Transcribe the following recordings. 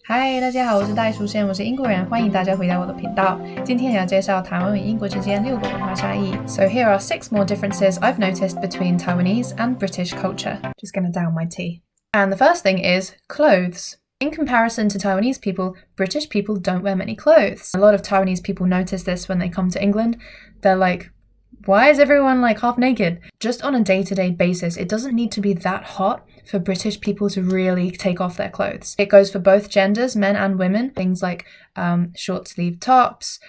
嗨，大家好，我是戴淑仙，我是英国人，欢迎大家回到我的频道。今天要介绍台湾与英国之间6个文化差异。So here are 6 more differences I've noticed between Taiwanese and British culture. Just gonna down my tea. And the first thing is clothes. In comparison to Taiwanese people, British people don't wear many clothes. A lot of Taiwanese people notice this when they come to England. They're like, why is everyone like half naked? Just on a day-to-day basis, it doesn't need to be that hot for British people to really take off their clothes. It goes for both genders, men and women. Things like short sleeve tops,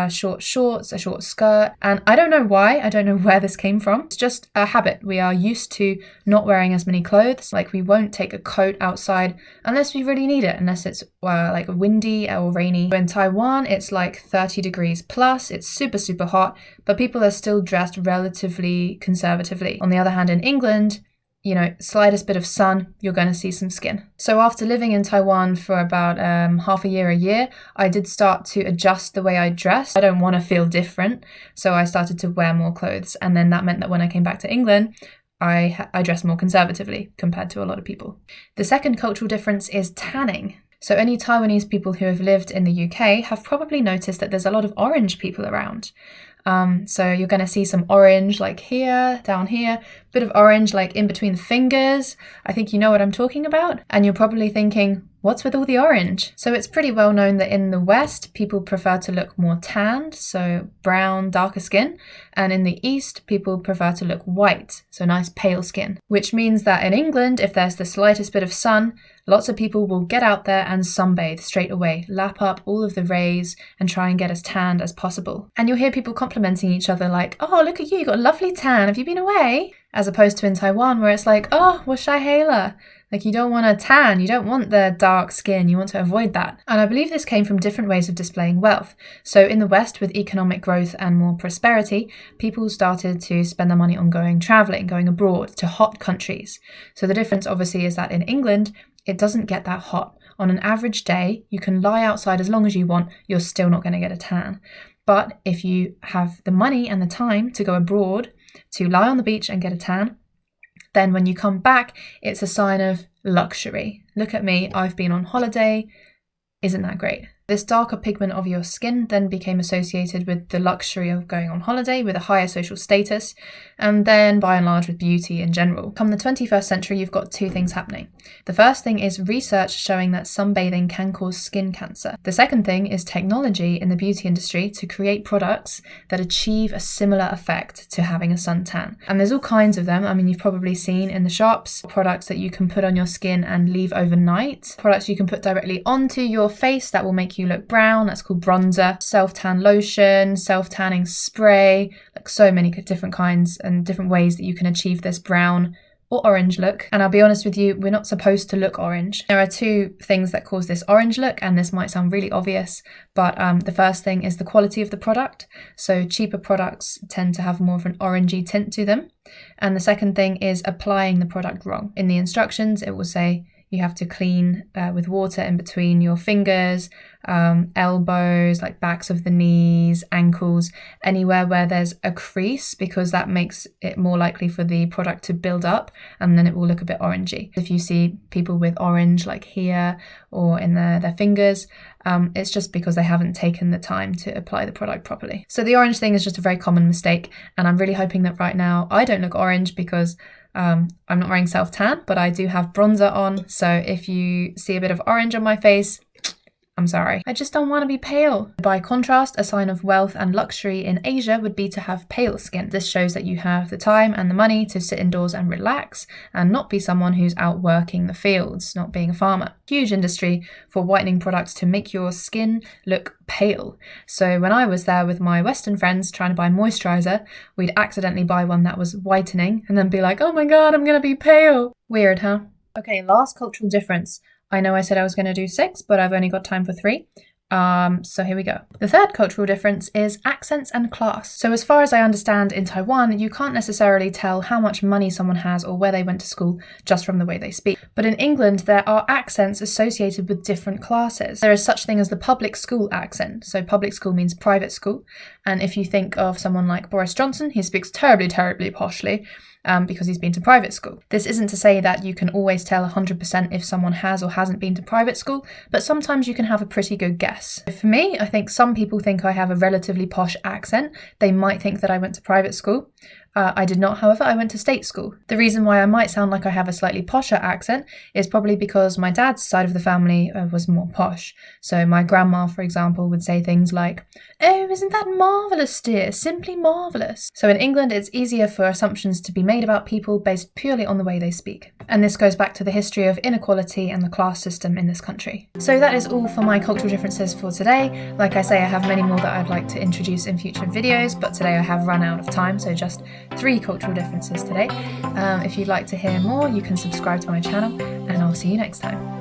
short shorts, a short skirt. And I don't know why, I don't know where this came from. It's just a habit. We are used to not wearing as many clothes. Like we won't take a coat outside unless we really need it, unless it's like windy or rainy. In Taiwan, it's like 30 degrees plus. It's super, super hot, but people are still dressed relatively conservatively. On the other hand, in England, slightest bit of sun, you're going to see some skin. So after living in Taiwan for about half a year, I did start to adjust the way I dress. I don't want to feel different, so I started to wear more clothes. And then that meant that when I came back to England, I dressed more conservatively compared to a lot of people. The second cultural difference is tanning. So any Taiwanese people who have lived in the UK have probably noticed that there's a lot of orange people around. So you're going to see some orange like here, down here, bit of orange like in between the fingers. I think you know what I'm talking about. And you're probably thinking, what's with all the orange? So it's pretty well known that in the West, people prefer to look more tanned, so brown, darker skin. And in the East, people prefer to look white, so nice pale skin. Which means that in England, if there's the slightest bit of sun, lots of people will get out there and sunbathe straight away, lap up all of the rays and try and get as tanned as possible. And you'll hear people complimenting each other like, oh, look at you, you got a lovely tan, have you been away? As opposed to in Taiwan where it's like, oh, 我晒黑了. Like you don't want a tan, you don't want the dark skin, you want to avoid that. And I believe this came from different ways of displaying wealth. So in the West, with economic growth and more prosperity, people started to spend their money on traveling, going abroad to hot countries. So the difference obviously is that in England, it doesn't get that hot. On an average day, you can lie outside as long as you want, you're still not going to get a tan. But if you have the money and the time to go abroad, to lie on the beach and get a tan, then when you come back, it's a sign of luxury. Look at me, I've been on holiday. Isn't that great? This darker pigment of your skin then became associated with the luxury of going on holiday, with a higher social status, and then by and large with beauty in general. Come the 21st century, you've got 2 things happening. The first thing is research showing that sunbathing can cause skin cancer. The second thing is technology in the beauty industry to create products that achieve a similar effect to having a suntan. And there's all kinds of them. I mean, you've probably seen in the shops, products that you can put on your skin and leave overnight, products you can put directly onto your face that will make you look brown, that's called bronzer, self-tan lotion, self-tanning spray, like so many different kinds and different ways that you can achieve this brown or orange look. And I'll be honest with you, we're not supposed to look orange. There are 2 things that cause this orange look, and this might sound really obvious, but the first thing is the quality of the product. So cheaper products tend to have more of an orangey tint to them. And the second thing is applying the product wrong. In the instructions, it will say you have to clean with water in between your fingers, elbows, like backs of the knees, ankles, anywhere where there's a crease, because that makes it more likely for the product to build up and then it will look a bit orangey. If you see people with orange like here or in their fingers, it's just because they haven't taken the time to apply the product properly. So the orange thing is just a very common mistake, and I'm really hoping that right now I don't look orange because I'm not wearing self-tan, but I do have bronzer on. So if you see a bit of orange on my face, I'm sorry. I just don't want to be pale. By contrast, a sign of wealth and luxury in Asia would be to have pale skin. This shows that you have the time and the money to sit indoors and relax and not be someone who's out working the fields, not being a farmer. Huge industry for whitening products to make your skin look pale. So when I was there with my Western friends trying to buy moisturizer, we'd accidentally buy one that was whitening and then be like, oh my God, I'm gonna be pale. Weird, huh? Okay, last cultural difference. I know I said I was going to do 6, but I've only got time for 3. So here we go. The third cultural difference is accents and class. So as far as I understand, in Taiwan, you can't necessarily tell how much money someone has or where they went to school just from the way they speak. But in England, there are accents associated with different classes. There is such thing as the public school accent. So public school means private school. And if you think of someone like Boris Johnson, he speaks terribly, terribly poshly. because he's been to private school. This isn't to say that you can always tell 100% if someone has or hasn't been to private school, but sometimes you can have a pretty good guess. For me, I think some people think I have a relatively posh accent. They might think that I went to private school. I did not, however. I went to state school. The reason why I might sound like I have a slightly posher accent is probably because my dad's side of the family was more posh. So my grandma, for example, would say things like, "Oh, isn't that marvellous, dear? Simply marvellous." So in England, it's easier for assumptions to be made about people based purely on the way they speak. And this goes back to the history of inequality and the class system in this country. So that is all for my cultural differences for today. Like I say, I have many more that I'd like to introduce in future videos, but today I have run out of time, so just 3 cultural differences today. If you'd like to hear more, you can subscribe to my channel, and I'll see you next time.